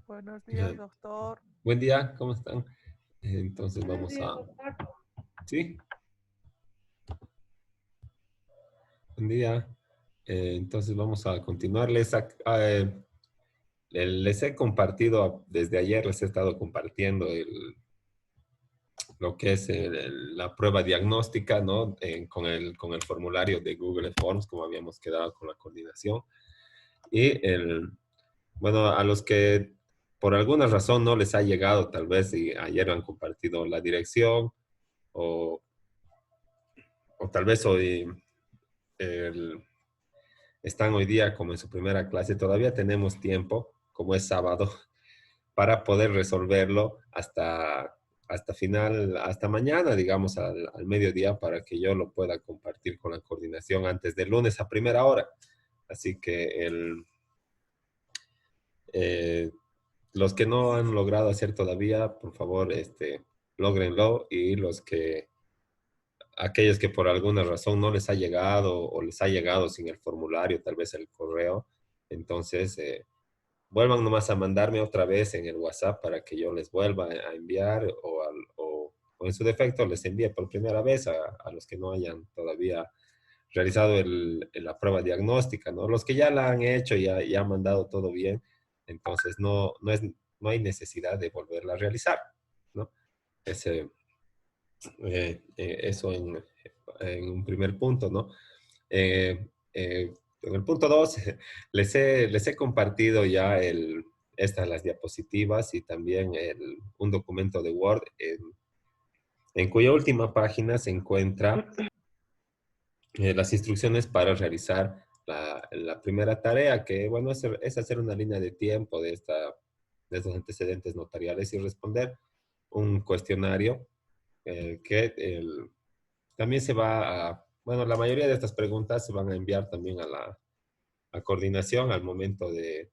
Buenos días, Eh, doctor. Buen día, ¿cómo están? Entonces Buenos vamos días, a... doctor. Sí, buen día. Entonces vamos a continuar. Les he compartido, desde ayer les he estado compartiendo lo que es la prueba diagnóstica, ¿no? Con el formulario de Google Forms, como habíamos quedado con la coordinación. Bueno, a los que por alguna razón no les ha llegado, tal vez, y ayer han compartido la dirección, o, o tal vez hoy el- están hoy día como en su primera clase, todavía tenemos tiempo, como es sábado, para poder resolverlo hasta mañana, digamos, al mediodía, para que yo lo pueda compartir con la coordinación antes del lunes a primera hora. Así que eh, los que no han logrado hacer todavía, por favor, lógrenlo, y aquellos que por alguna razón no les ha llegado o les ha llegado sin el formulario, tal vez el correo, entonces vuelvan nomás a mandarme otra vez en el WhatsApp para que yo les vuelva a enviar, o en su defecto les envíe por primera vez a los que no hayan todavía realizado la prueba diagnóstica, ¿no? Los que ya la han hecho y ya han mandado todo bien, entonces no hay necesidad de volverla a realizar, ¿no? Ese, Eso en un primer punto, ¿no? En el punto dos, les he compartido ya las diapositivas y también un documento de Word en cuya última página se encuentra las instrucciones para realizar la primera tarea, que bueno, es hacer una línea de tiempo de estos antecedentes notariales y responder un cuestionario también bueno, la mayoría de estas preguntas se van a enviar también a la coordinación al momento de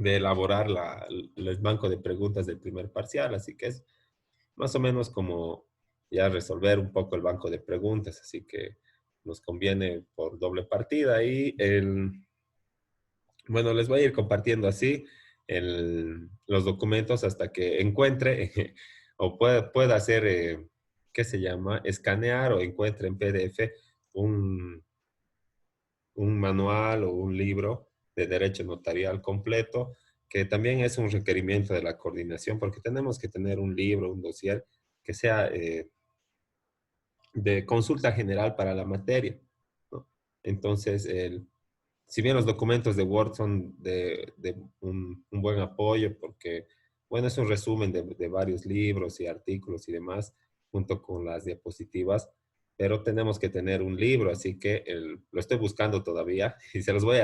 elaborar el banco de preguntas del primer parcial, así que es más o menos como ya resolver un poco el banco de preguntas, así que nos conviene por doble partida bueno, les voy a ir compartiendo así los documentos hasta que encuentre o pueda hacer, ¿qué se llama? Escanear, o encuentre en PDF un, un manual o un libro de derecho notarial completo, que también es un requerimiento de la coordinación, porque tenemos que tener un libro, un dossier que sea de consulta general para la materia, ¿no? Entonces, si bien los documentos de Word son de un buen apoyo, porque, bueno, es un resumen de varios libros y artículos y demás, junto con las diapositivas, pero tenemos que tener un libro, así que lo estoy buscando todavía y se los voy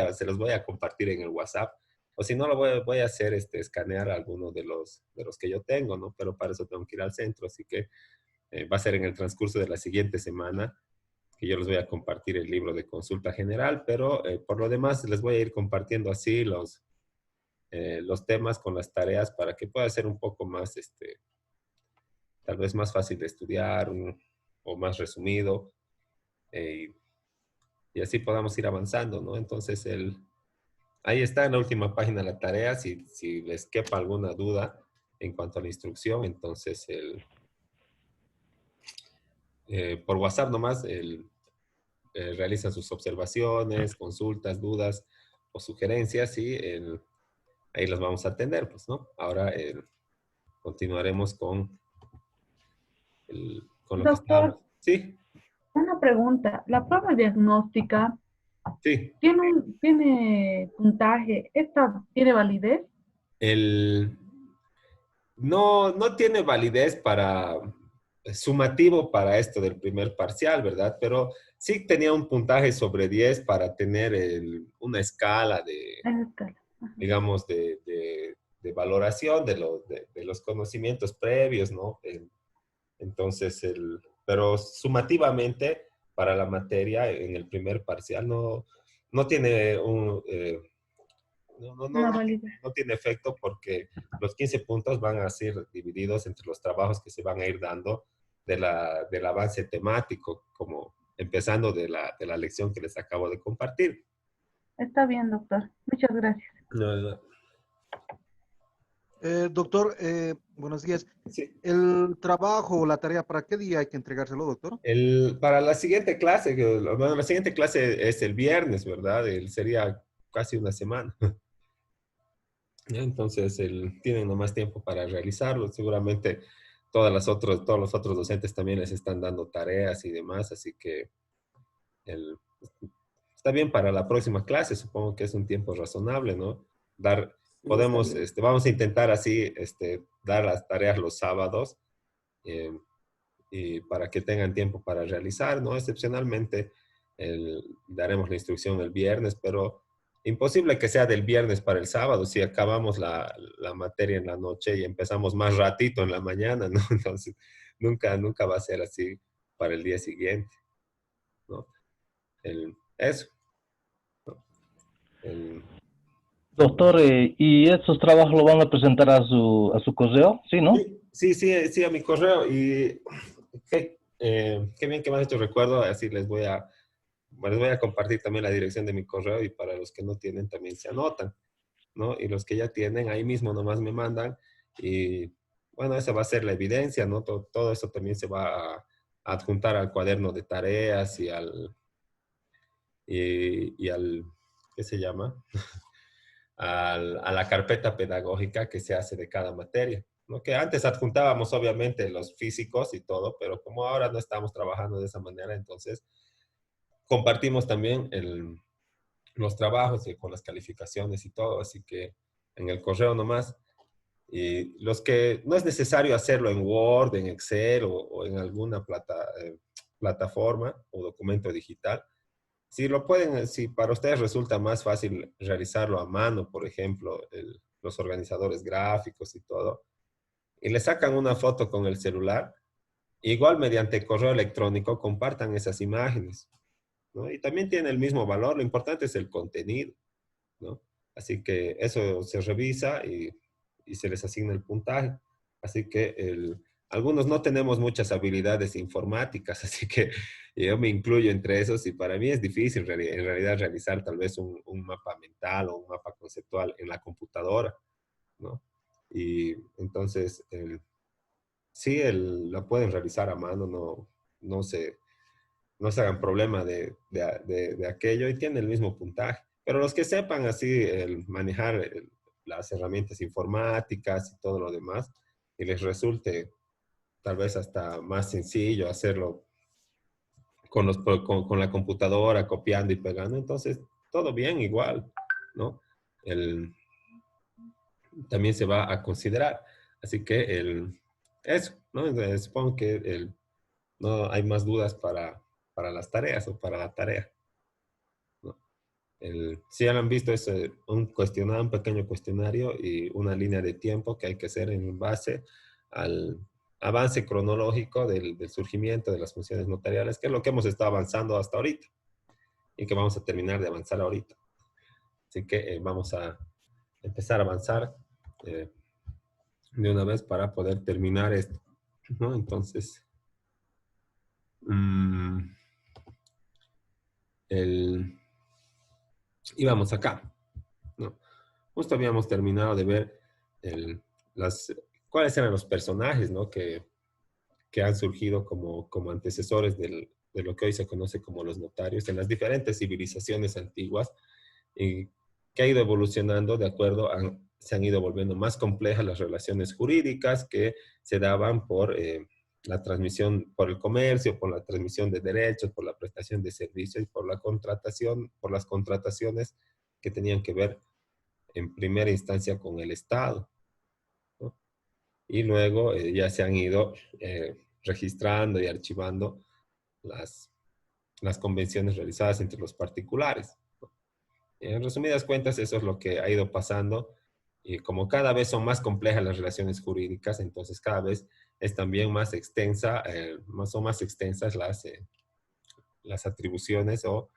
a compartir en el WhatsApp. O si no, voy a hacer escanear alguno de los que yo tengo, ¿no? Pero para eso tengo que ir al centro, así que va a ser en el transcurso de la siguiente semana que yo les voy a compartir el libro de consulta general, pero por lo demás les voy a ir compartiendo así los temas con las tareas para que pueda ser un poco más, tal vez más fácil de estudiar, o más resumido, eh, y así podamos ir avanzando, ¿no? Entonces, ahí está en la última página la tarea, si les quepa alguna duda en cuanto a la instrucción, entonces por WhatsApp nomás realizan sus observaciones, consultas, dudas o sugerencias, y ahí las vamos a atender, pues, ¿no? Ahora continuaremos con lo que estábamos. Doctor, Sí, una pregunta. ¿La prueba diagnóstica sí. tiene puntaje? ¿Esta tiene validez? El, no tiene validez sumativo para esto del primer parcial, ¿verdad? Pero sí tenía un puntaje sobre 10 para tener una escala En escala. digamos, de valoración de los conocimientos previos, ¿no? Entonces, pero sumativamente para la materia en el primer parcial no tiene no, no, no, Una no, validez. no tiene efecto, porque los 15 puntos van a ser divididos entre los trabajos que se van a ir dando del avance temático, como empezando de la lección que les acabo de compartir. Está bien, doctor. Muchas gracias. No, no. Doctor, buenos días. Sí. ¿El trabajo o la tarea para qué día hay que entregárselo, doctor? Para la siguiente clase, bueno, la siguiente clase es el viernes, ¿verdad? Sería casi una semana. ¿Ya? Entonces, tienen nomás tiempo para realizarlo. Seguramente todos los otros docentes también les están dando tareas y demás, así que el, está bien para la próxima clase. Supongo que es un tiempo razonable, ¿no? Dar, Sí, está bien. vamos a intentar así, dar las tareas los sábados eh, y para que tengan tiempo para realizar, ¿no? Excepcionalmente, daremos la instrucción el viernes, pero imposible que sea del viernes para el sábado si acabamos la materia en la noche y empezamos más ratito en la mañana, ¿no? Entonces, nunca va a ser así para el día siguiente, ¿no? Eso, ¿no? El, Doctor, ¿y estos trabajos lo van a presentar a su correo? Sí, ¿no? sí, a mi correo. Y qué bien que me has hecho recuerdo, así bueno, les voy a compartir también la dirección de mi correo y para los que no tienen también se anotan, ¿no? Y los que ya tienen, ahí mismo nomás me mandan y bueno, esa va a ser la evidencia, ¿no? Todo eso también se va a adjuntar al cuaderno de tareas y al, ¿qué se llama? A la carpeta pedagógica que se hace de cada materia, ¿no? Que antes adjuntábamos obviamente los físicos y todo, pero como ahora no estamos trabajando de esa manera, entonces compartimos también los trabajos con las calificaciones y todo, así que en el correo nomás. Y los que no es necesario hacerlo en Word, en Excel o en alguna plataforma o documento digital, si lo pueden, si para ustedes resulta más fácil realizarlo a mano, por ejemplo, los organizadores gráficos y todo, y le sacan una foto con el celular, igual mediante correo electrónico compartan esas imágenes, ¿no? Y también tiene el mismo valor, lo importante es el contenido, ¿no? Así que eso se revisa y se les asigna el puntaje. Así que algunos no tenemos muchas habilidades informáticas, así que yo me incluyo entre esos y para mí es difícil en realidad realizar tal vez un mapa mental o un mapa conceptual en la computadora, ¿no? Y entonces, sí, la pueden realizar a mano, no se, no se hagan problema de aquello y tiene el mismo puntaje. Pero los que sepan así manejar las herramientas informáticas y todo lo demás, y les resulte tal vez hasta más sencillo hacerlo con la computadora, copiando y pegando, entonces todo bien igual, ¿no? El, también se va a considerar. Así que eso, ¿no? Entonces, supongo que no hay más dudas para las tareas o para la tarea, ¿no? Si ya lo han visto, es un pequeño cuestionario y una línea de tiempo que hay que hacer en base al avance cronológico del surgimiento de las funciones notariales, que es lo que hemos estado avanzando hasta ahorita y que vamos a terminar de avanzar ahorita. Así que vamos a empezar a avanzar eh, de una vez para poder terminar esto, ¿no? Entonces, mm, el, íbamos acá, ¿no? Justo habíamos terminado de ver las, cuáles eran los personajes, ¿no? Que han surgido como antecesores de lo que hoy se conoce como los notarios en las diferentes civilizaciones antiguas y que ha ido evolucionando de acuerdo a, se han ido volviendo más complejas las relaciones jurídicas que se daban por la transmisión, por el comercio, por la transmisión de derechos, por la prestación de servicios y por la contratación, por las contrataciones que tenían que ver en primera instancia con el Estado, ¿no? Y luego ya se han ido registrando y archivando las, las convenciones realizadas entre los particulares, ¿no? En resumidas cuentas, eso es lo que ha ido pasando y como cada vez son más complejas las relaciones jurídicas, entonces cada vez es también más extensa, son más extensas las atribuciones o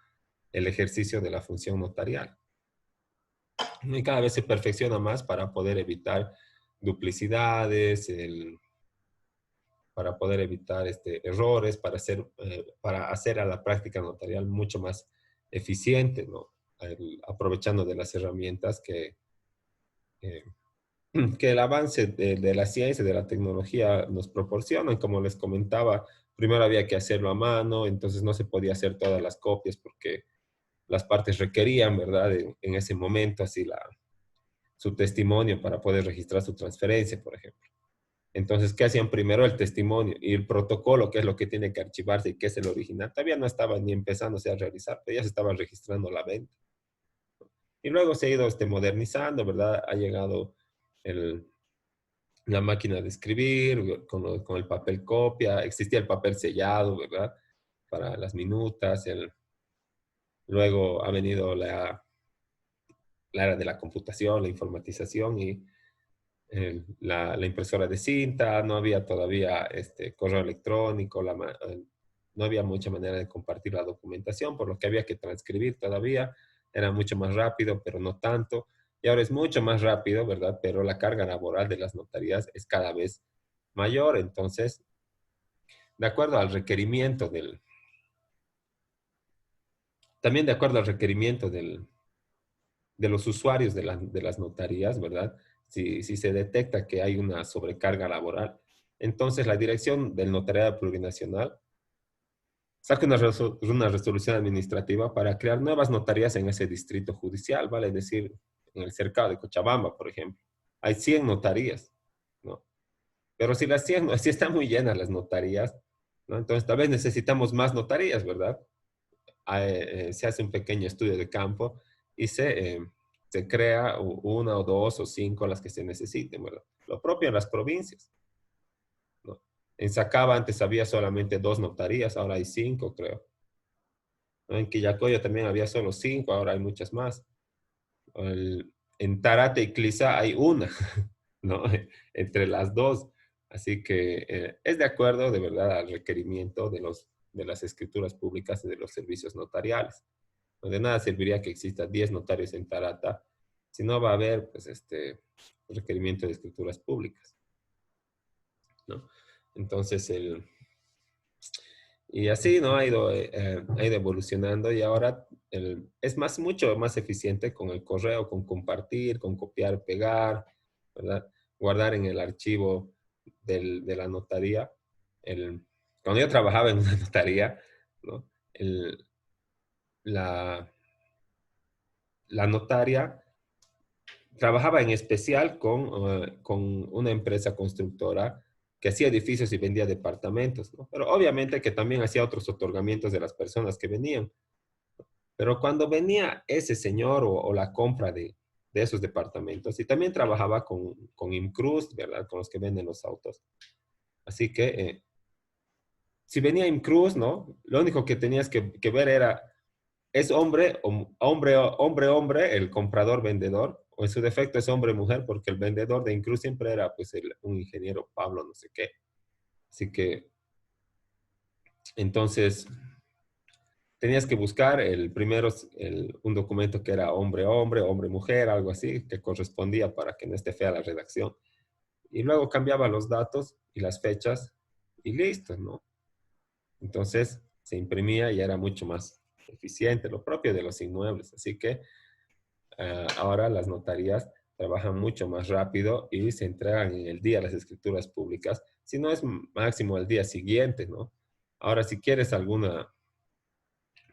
el ejercicio de la función notarial. Y cada vez se perfecciona más para poder evitar duplicidades, para poder evitar errores, para hacer a la práctica notarial mucho más eficiente, ¿no? Aprovechando de las herramientas eh, que el avance de la ciencia, de la tecnología nos proporcionan. Como les comentaba, primero había que hacerlo a mano, entonces no se podía hacer todas las copias porque las partes requerían, ¿verdad? En ese momento, así su testimonio para poder registrar su transferencia, por ejemplo. Entonces, ¿qué hacían primero? El testimonio y el protocolo, que es lo que tiene que archivarse y que es el original. Todavía no estaba ni empezándose a realizar, pero ya se estaba registrando la venta. Y luego se ha ido modernizando, ¿verdad? Ha llegado el, la máquina de escribir con el papel copia, existía el papel sellado, ¿verdad? Para las minutas. Luego ha venido la era de la computación, la informatización y la impresora de cinta. No había todavía correo electrónico, no había mucha manera de compartir la documentación, por lo que había que transcribir todavía. Era mucho más rápido, pero no tanto. Y ahora es mucho más rápido, ¿verdad? Pero la carga laboral de las notarías es cada vez mayor. Entonces, de acuerdo al requerimiento también de acuerdo al requerimiento de los usuarios de las notarías, ¿verdad? Si se detecta que hay una sobrecarga laboral, entonces la dirección del notariado plurinacional saca una resolución administrativa para crear nuevas notarías en ese distrito judicial, ¿vale? Es decir, en el cercado de Cochabamba, por ejemplo, hay 100 notarías, ¿no? Pero si las 100, si están muy llenas las notarías, ¿no? Entonces tal vez necesitamos más notarías, ¿verdad? Se hace un pequeño estudio de campo y se crea una o dos o cinco las que se necesiten, ¿verdad? Lo propio en las provincias, ¿no? En Sacaba antes había solamente 2 notarías, ahora hay 5, creo, ¿no? En Quillacoyo también había solo 5, ahora hay muchas más. En Tarate y Clisa hay una, ¿no? Entre las dos. Así que es de acuerdo, de verdad, al requerimiento de las escrituras públicas y de los servicios notariales. De nada serviría que exista 10 notarios en Tarata si no va a haber pues, requerimiento de escrituras públicas, ¿no? Entonces, y así, ¿no? Ha ido evolucionando y ahora es mucho más eficiente con el correo, con compartir, con copiar, pegar, ¿verdad? Guardar en el archivo de la notaría. Cuando yo trabajaba en una notaría, ¿no? La, la notaria trabajaba en especial con una empresa constructora que hacía edificios y vendía departamentos, ¿no? Pero obviamente que también hacía otros otorgamientos de las personas que venían. Pero cuando venía ese señor o la compra de esos departamentos, y también trabajaba con Imcruz, ¿verdad? Con los que venden los autos. Así que si venía Imcruz, ¿no? Lo único que tenías que ver era, ¿es hombre, el comprador, vendedor? O en su defecto es hombre-mujer, porque el vendedor de Incruz siempre era pues un ingeniero Pablo no sé qué. Así que, entonces, tenías que buscar un documento que era hombre-hombre, hombre-mujer, algo así, que correspondía para que no esté fea la redacción. Y luego cambiaba los datos y las fechas y listo, ¿no? Entonces, se imprimía y era mucho más eficiente, lo propio de los inmuebles. Así que ahora las notarías trabajan mucho más rápido y se entregan en el día las escrituras públicas, si no es máximo el día siguiente, ¿no? Ahora, si quieres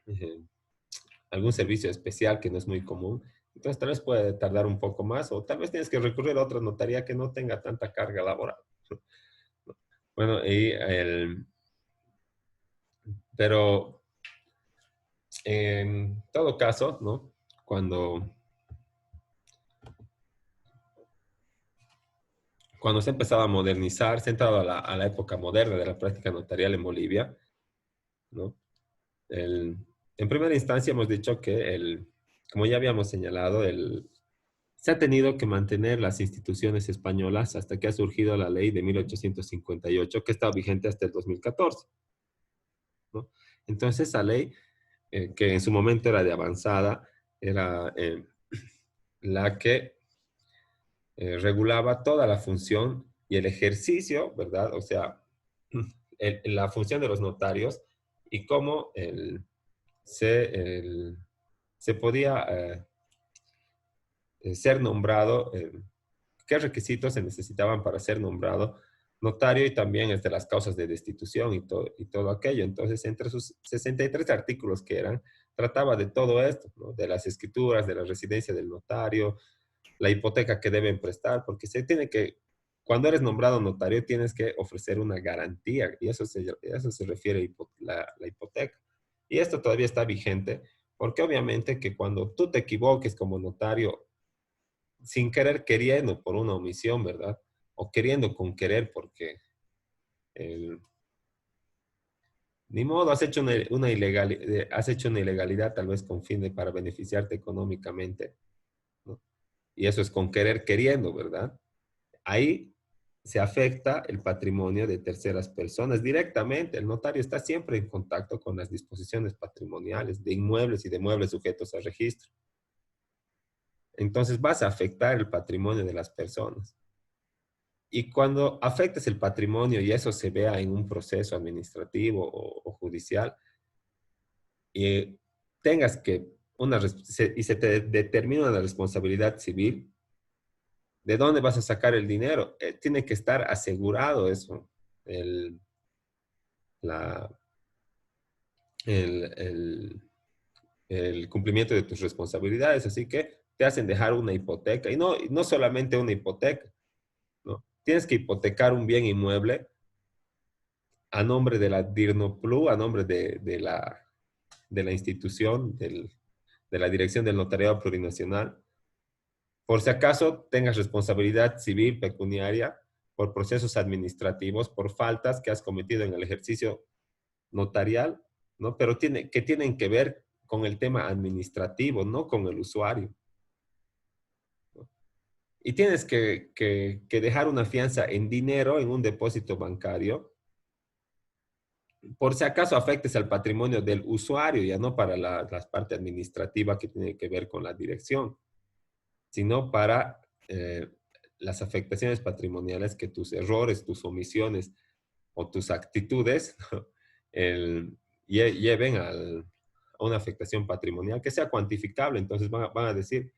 eh, algún servicio especial que no es muy común, entonces tal vez puede tardar un poco más o tal vez tienes que recurrir a otra notaría que no tenga tanta carga laboral. Bueno, pero en todo caso, ¿no? Cuando se empezaba a modernizar, se ha entrado a la época moderna de la práctica notarial en Bolivia, ¿no? En primera instancia hemos dicho que, como ya habíamos señalado, se ha tenido que mantener las instituciones españolas hasta que ha surgido la ley de 1858, que está vigente hasta el 2014, ¿no? Entonces, esa ley, que en su momento era de avanzada, era la que regulaba toda la función y el ejercicio, ¿verdad? O sea, la función de los notarios y cómo se podía ser nombrado qué requisitos se necesitaban para ser nombrado notario y también las causas de destitución y todo aquello. Entonces, entre sus 63 artículos que eran, trataba de todo esto, ¿no? De las escrituras, de la residencia del notario, la hipoteca que deben prestar, porque se tiene que, cuando eres nombrado notario, tienes que ofrecer una garantía, y eso se refiere a la hipoteca. Y esto todavía está vigente, porque obviamente que cuando tú te equivoques como notario, sin querer queriendo por una omisión, ¿verdad? O queriendo con querer porque ni modo, has hecho una ilegalidad tal vez con fin de para beneficiarte económicamente, ¿no? Y eso es con querer queriendo, ¿verdad? Ahí se afecta el patrimonio de terceras personas directamente. El notario está siempre en contacto con las disposiciones patrimoniales de inmuebles y de muebles sujetos a registro. Entonces vas a afectar el patrimonio de las personas. Y cuando afectes el patrimonio y eso se vea en un proceso administrativo o judicial, y tengas que y se te determina una responsabilidad civil, ¿de dónde vas a sacar el dinero? Tiene que estar asegurado eso, el, la, el, el cumplimiento de tus responsabilidades. Así que te hacen dejar una hipoteca. Y no solamente una hipoteca, ¿no? Tienes que hipotecar un bien inmueble a nombre de la DIRNOPLU, a nombre de la institución, de la Dirección del Notariado Plurinacional, por si acaso tengas responsabilidad civil pecuniaria por procesos administrativos, por faltas que has cometido en el ejercicio notarial, ¿no? Pero que tienen que ver con el tema administrativo, no con el usuario, ¿no? Y tienes que dejar una fianza en dinero en un depósito bancario, por si acaso afectes al patrimonio del usuario, ya no para la parte administrativa que tiene que ver con la dirección, sino para las afectaciones patrimoniales que tus errores, tus omisiones o tus actitudes lleven a una afectación patrimonial que sea cuantificable. Entonces van a decir,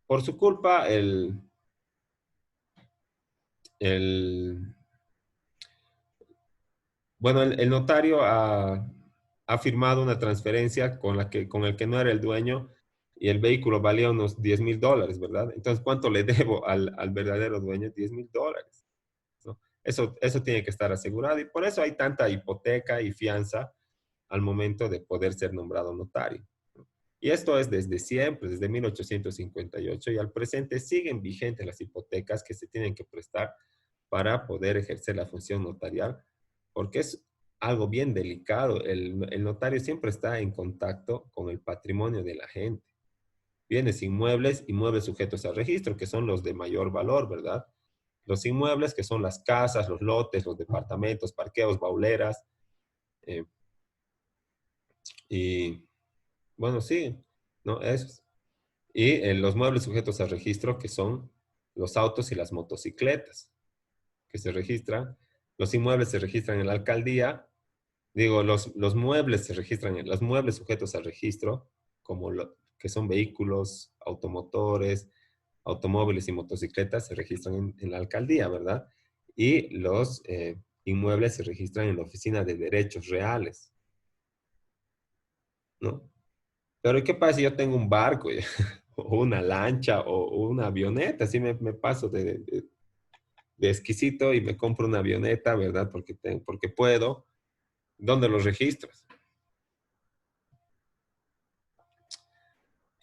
por su culpa, bueno, el notario ha firmado una transferencia con el que no era el dueño y el vehículo valía unos $10,000, ¿verdad? Entonces, ¿cuánto le debo al verdadero dueño? $10,000, ¿no? Eso tiene que estar asegurado y por eso hay tanta hipoteca y fianza al momento de poder ser nombrado notario, ¿no? Y esto es desde siempre, desde 1858 y al presente siguen vigentes las hipotecas que se tienen que prestar para poder ejercer la función notarial, porque es algo bien delicado. El notario siempre está en contacto con el patrimonio de la gente. Bienes inmuebles, inmuebles sujetos a registro, que son los de mayor valor, ¿verdad? Los inmuebles, que son las casas, los lotes, los departamentos, parqueos, bauleras. Y bueno, sí, ¿no? Esos. Y los muebles sujetos a registro, que son los autos y las motocicletas, que se registran. Los inmuebles se registran en la alcaldía. Digo, los muebles se registran, los muebles sujetos al registro, como que son vehículos, automotores, automóviles y motocicletas, se registran en la alcaldía, ¿verdad? Y los inmuebles se registran en la Oficina de Derechos Reales, ¿no? Pero ¿qué pasa si yo tengo un barco o una lancha o una avioneta? Así me paso de exquisito y me compro una avioneta, ¿verdad? Porque puedo. ¿Dónde los registros?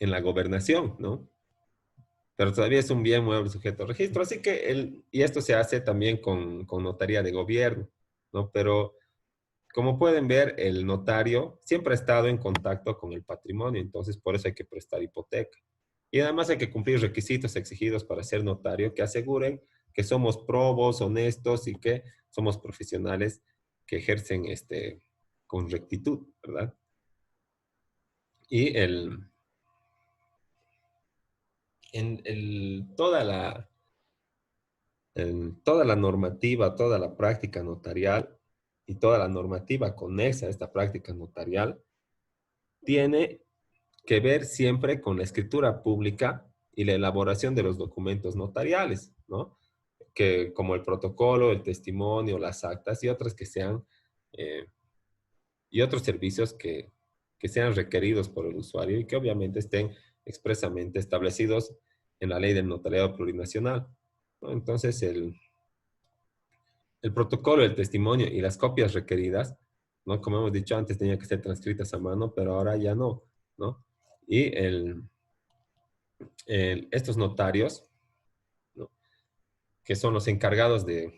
En la gobernación, ¿no? Pero todavía es un bien mueble sujeto a registro. Así que y esto se hace también con notaría de gobierno, ¿no? Pero como pueden ver, el notario siempre ha estado en contacto con el patrimonio, entonces por eso hay que prestar hipoteca. Y además hay que cumplir requisitos exigidos para ser notario que aseguren que somos probos, honestos y que somos profesionales que ejercen con rectitud, ¿verdad? Y toda la normativa, toda la práctica notarial y toda la normativa conexa a esta práctica notarial tiene que ver siempre con la escritura pública y la elaboración de los documentos notariales, ¿no? Que, como el protocolo, el testimonio, las actas y otras que sean, y otros servicios que sean requeridos por el usuario y que obviamente estén expresamente establecidos en la ley del notariado plurinacional, ¿no? Entonces, el protocolo, el testimonio y las copias requeridas, ¿no? Como hemos dicho antes, tenían que ser transcritas a mano, pero ahora ya no, ¿no? Y estos notarios, ¿no? Que son los encargados de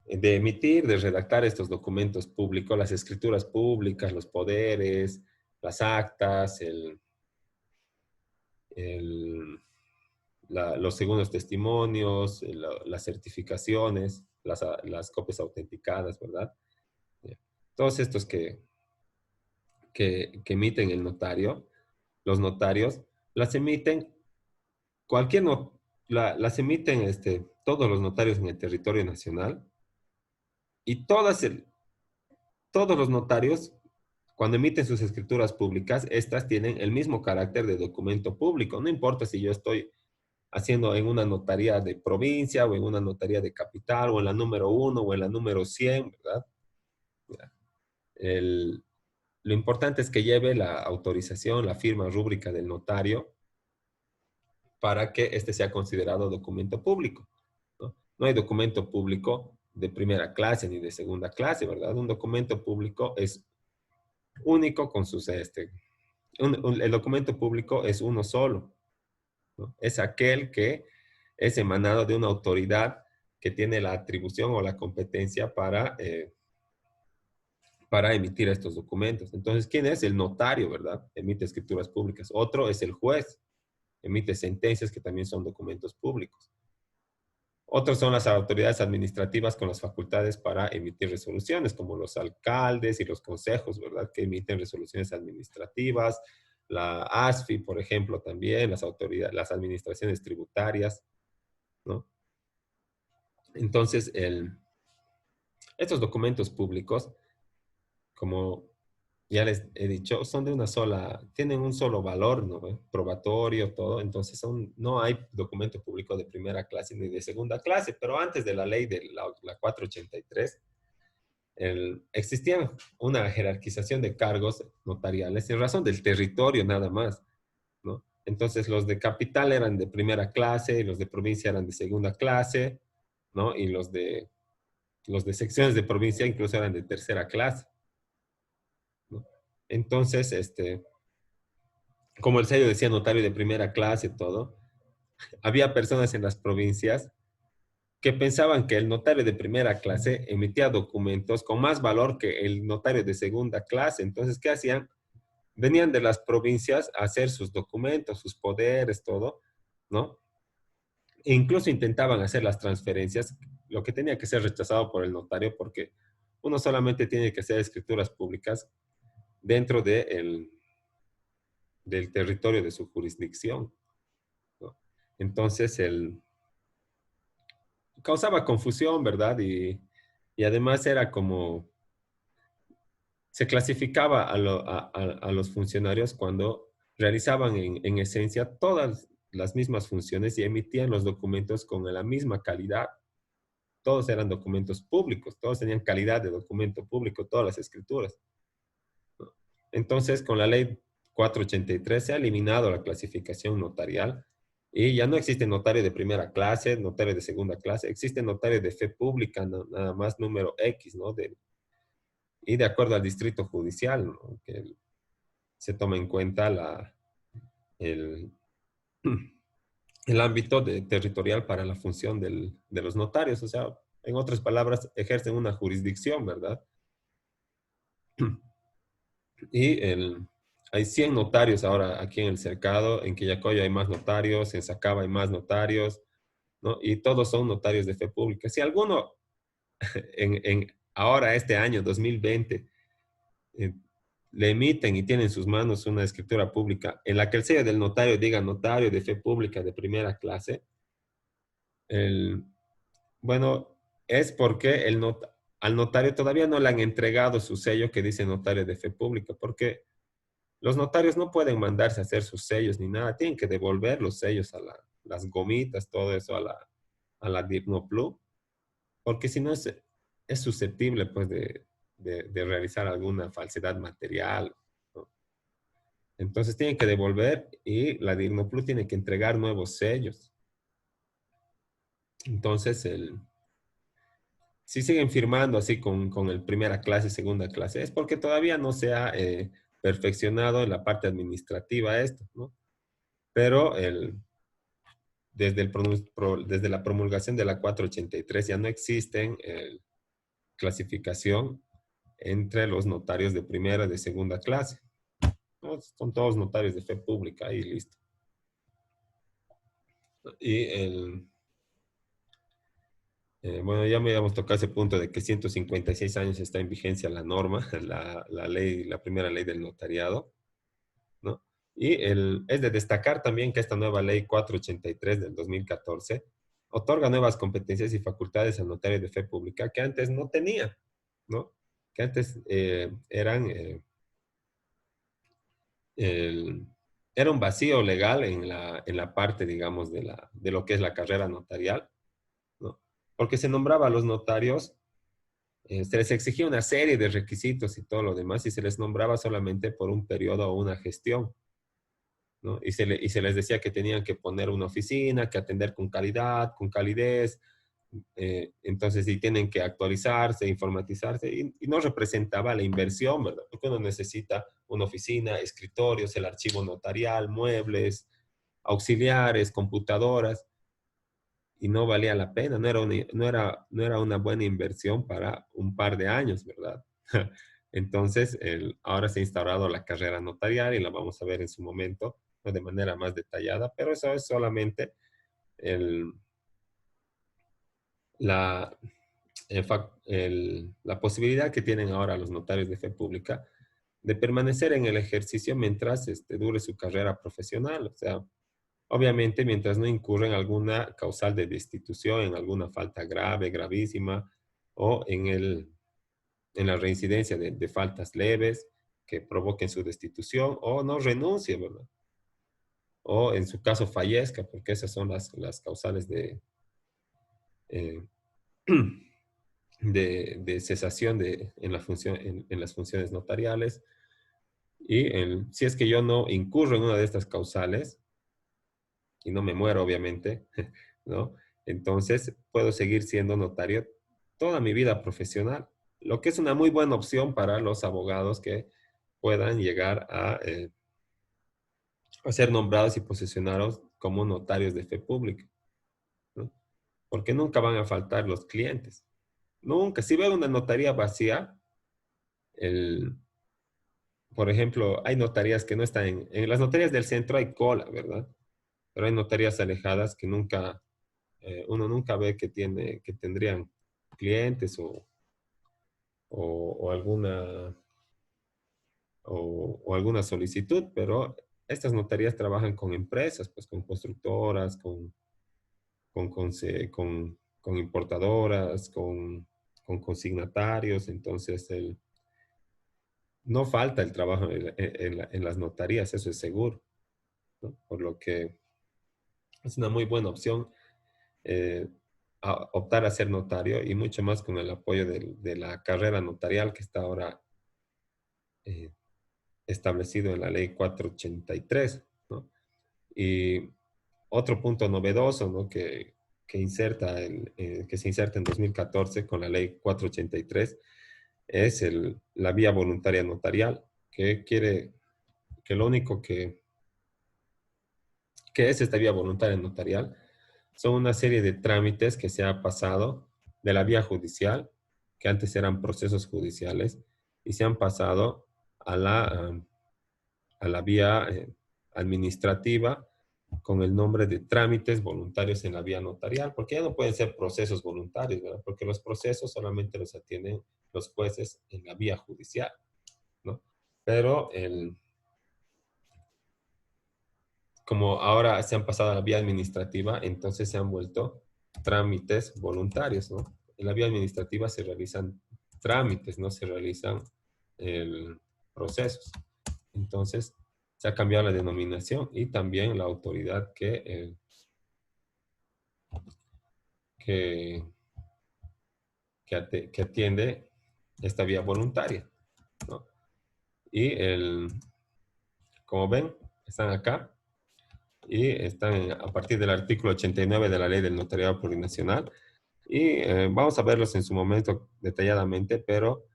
emitir, de redactar estos documentos públicos, las escrituras públicas, los poderes, las actas, los segundos testimonios, las certificaciones, las copias autenticadas, ¿verdad? Todos estos que emiten el notario, los notarios, las emiten, las emiten todos los notarios en el territorio nacional y todos los notarios, cuando emiten sus escrituras públicas, estas tienen el mismo carácter de documento público. No importa si yo estoy haciendo en una notaría de provincia o en una notaría de capital o en la número 1 o en la número 100, ¿verdad? Lo importante es que lleve la autorización, la firma rúbrica del notario para que este sea considerado documento público, ¿no? No hay documento público de primera clase ni de segunda clase, ¿verdad? Un documento público es único con sus... el documento público es uno solo, ¿no? Es aquel que es emanado de una autoridad que tiene la atribución o la competencia para emitir estos documentos. Entonces, ¿quién es? El notario, ¿verdad? Emite escrituras públicas. Otro es el juez. Emite sentencias que también son documentos públicos. Otros son las autoridades administrativas con las facultades para emitir resoluciones, como los alcaldes y los consejos, ¿verdad? Que emiten resoluciones administrativas. La ASFI, por ejemplo, también, las administraciones tributarias, ¿no? Entonces, estos documentos públicos, como ya les he dicho, son de una sola, tienen un solo valor, ¿no? Probatorio, todo. Entonces, no hay documento público de primera clase ni de segunda clase, pero antes de la ley de la 483, existía una jerarquización de cargos notariales en razón del territorio nada más, ¿no? Entonces, los de capital eran de primera clase, y los de provincia eran de segunda clase, ¿no? Y los de secciones de provincia incluso eran de tercera clase, ¿no? Entonces, como el sello decía notario de primera clase, todo, había personas en las provincias que pensaban que el notario de primera clase emitía documentos con más valor que el notario de segunda clase. Entonces, ¿qué hacían? Venían de las provincias a hacer sus documentos, sus poderes, todo, ¿no? E incluso intentaban hacer las transferencias, lo que tenía que ser rechazado por el notario, porque uno solamente tiene que hacer escrituras públicas dentro del territorio de su jurisdicción, ¿no? Entonces, causaba confusión, ¿verdad? Y además era como, se clasificaba a los funcionarios cuando realizaban en esencia todas las mismas funciones y emitían los documentos con la misma calidad. Todos eran documentos públicos, todos tenían calidad de documento público, todas las escrituras, ¿no? Entonces, con la ley 483 se ha eliminado la clasificación notarial y ya no existe notario de primera clase, notario de segunda clase, existe notario de fe pública, nada más número X, ¿no? Y de acuerdo al distrito judicial, ¿no? Que se toma en cuenta el, el ámbito territorial para la función de los notarios. O sea, en otras palabras, ejercen una jurisdicción, ¿verdad? Y hay 100 notarios ahora aquí en el cercado, en Quillacollo hay más notarios, en Sacaba hay más notarios, ¿no? Y todos son notarios de fe pública. Si alguno ahora, este año, 2020, le emiten y tiene en sus manos una escritura pública en la que el sello del notario diga notario de fe pública de primera clase, bueno, es porque al notario todavía no le han entregado su sello que dice notario de fe pública, porque los notarios no pueden mandarse a hacer sus sellos ni nada, tienen que devolver los sellos las gomitas, todo eso a la Dirnoplu, porque si no es susceptible pues de realizar alguna falsedad material, ¿no? Entonces tienen que devolver y la Dirnoplu tiene que entregar nuevos sellos. Entonces, si siguen firmando así con el primera clase, segunda clase, es porque todavía no se ha perfeccionado en la parte administrativa esto, ¿no? Pero desde la promulgación de la 483 ya no existen clasificación entre los notarios de primera y de segunda clase, ¿no? Son todos notarios de fe pública y listo. Y bueno, ya me habíamos tocado ese punto de que 156 años está en vigencia la norma, la ley, la primera ley del notariado, ¿no? Y es de destacar también que esta nueva ley 483 del 2014 otorga nuevas competencias y facultades al notario de fe pública que antes no tenía, ¿no? Que antes era un vacío legal en la parte, digamos, de lo que es la carrera notarial, ¿no? Porque se nombraba a los notarios, se les exigía una serie de requisitos y todo lo demás, y se les nombraba solamente por un periodo o una gestión, ¿no? Y se les decía que tenían que poner una oficina, que atender con calidad, con calidez, entonces sí tienen que actualizarse, informatizarse, y no representaba la inversión, ¿verdad? Porque uno necesita una oficina, escritorios, el archivo notarial, muebles, auxiliares, computadoras, y no valía la pena, no era una buena inversión para un par de años, ¿verdad? Entonces, ahora se ha instaurado la carrera notarial y la vamos a ver en su momento, ¿no? De manera más detallada, pero eso es solamente la, la posibilidad que tienen ahora los notarios de fe pública de permanecer en el ejercicio mientras dure su carrera profesional. O sea, obviamente mientras no incurra en alguna causal de destitución, en alguna falta grave, gravísima, o en la reincidencia de faltas leves que provoquen su destitución, o no renuncie, ¿verdad? O en su caso fallezca, porque esas son las causales eh, de cesación en las funciones notariales. Y si es que yo no incurro en una de estas causales, y no me muero, obviamente, ¿no? Entonces puedo seguir siendo notario toda mi vida profesional, lo que es una muy buena opción para los abogados que puedan llegar a ser nombrados y posesionados como notarios de fe pública, ¿no? Porque nunca van a faltar los clientes. Nunca. Si veo una notaría vacía, por ejemplo, hay notarías que no están en las notarías del centro hay cola, ¿verdad? Pero hay notarías alejadas que uno nunca ve que tendrían clientes o alguna solicitud, pero estas notarías trabajan con empresas, pues con constructoras, con importadoras, con consignatarios, entonces no falta el trabajo en las notarías, eso es seguro, ¿no? Por lo que es una muy buena opción optar a ser notario y mucho más con el apoyo de la carrera notarial que está ahora eh, establecido en la ley 483, ¿no? Y otro punto novedoso, ¿no? que se inserta en 2014 con la ley 483 es la vía voluntaria notarial, que lo único que es esta vía voluntaria notarial son una serie de trámites que se ha pasado de la vía judicial, que antes eran procesos judiciales, y se han pasado a la vía administrativa con el nombre de trámites voluntarios en la vía notarial, porque ya no pueden ser procesos voluntarios, ¿verdad? Porque los procesos solamente los atienden los jueces en la vía judicial, ¿no? Pero como ahora se han pasado a la vía administrativa, entonces se han vuelto trámites voluntarios, ¿no? En la vía administrativa se realizan trámites, no se realizan procesos. Entonces, se ha cambiado la denominación y también la autoridad que atiende esta vía voluntaria, ¿no? Y como ven, están acá y están a partir del artículo 89 de la Ley del Notariado Plurinacional. Y vamos a verlos en su momento detalladamente, pero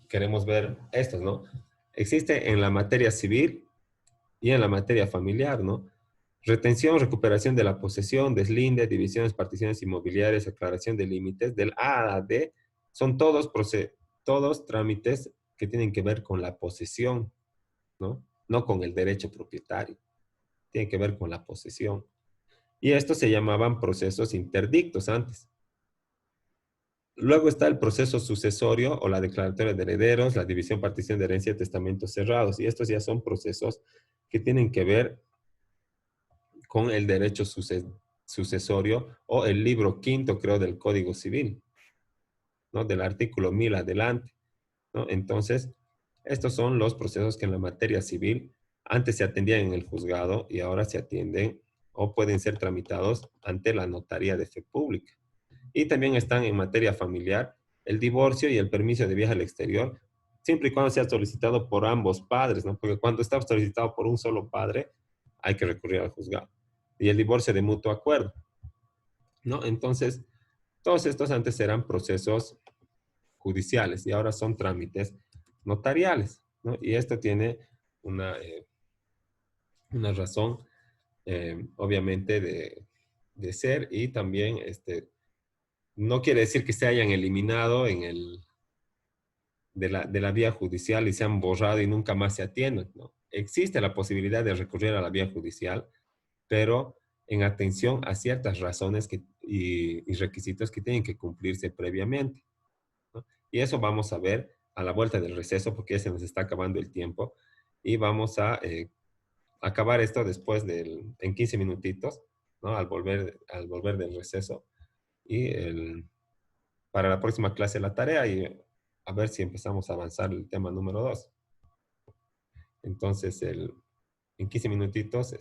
queremos ver estos, ¿no? Existe en la materia civil y en la materia familiar, ¿no? Retención, recuperación de la posesión, deslinde, divisiones, particiones inmobiliarias, aclaración de límites, del A a D, son todos trámites que tienen que ver con la posesión, ¿no? No con el derecho propietario. Tiene que ver con la posesión. Y estos se llamaban procesos interdictos antes. Luego está el proceso sucesorio o la declaratoria de herederos, la división, partición de herencia, testamentos cerrados. Y estos ya son procesos que tienen que ver con el derecho sucesorio o el libro quinto, creo, del Código Civil, ¿no? Del artículo 1000 adelante, ¿no? Entonces, estos son los procesos que en la materia civil antes se atendían en el juzgado y ahora se atienden o pueden ser tramitados ante la notaría de fe pública. Y también están en materia familiar el divorcio y el permiso de viaje al exterior, siempre y cuando sea solicitado por ambos padres, ¿no? Porque cuando está solicitado por un solo padre, hay que recurrir al juzgado. Y el divorcio de mutuo acuerdo, ¿no? Entonces, todos estos antes eran procesos judiciales y ahora son trámites notariales, ¿no? Y esto tiene una razón, obviamente, de ser y también no quiere decir que se hayan eliminado de la vía judicial y se han borrado y nunca más se atienden, ¿no? Existe la posibilidad de recurrir a la vía judicial, pero en atención a ciertas razones y requisitos que tienen que cumplirse previamente, ¿no? Y eso vamos a ver a la vuelta del receso, porque ya se nos está acabando el tiempo, y vamos a acabar esto en 15 minutitos, ¿no? Al volver del receso, y para la próxima clase la tarea, y a ver si empezamos a avanzar el tema número 2. Entonces, en 15 minutitos,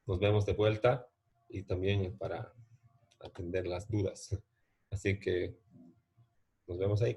nos vemos de vuelta y también para atender las dudas. Así que nos vemos ahí.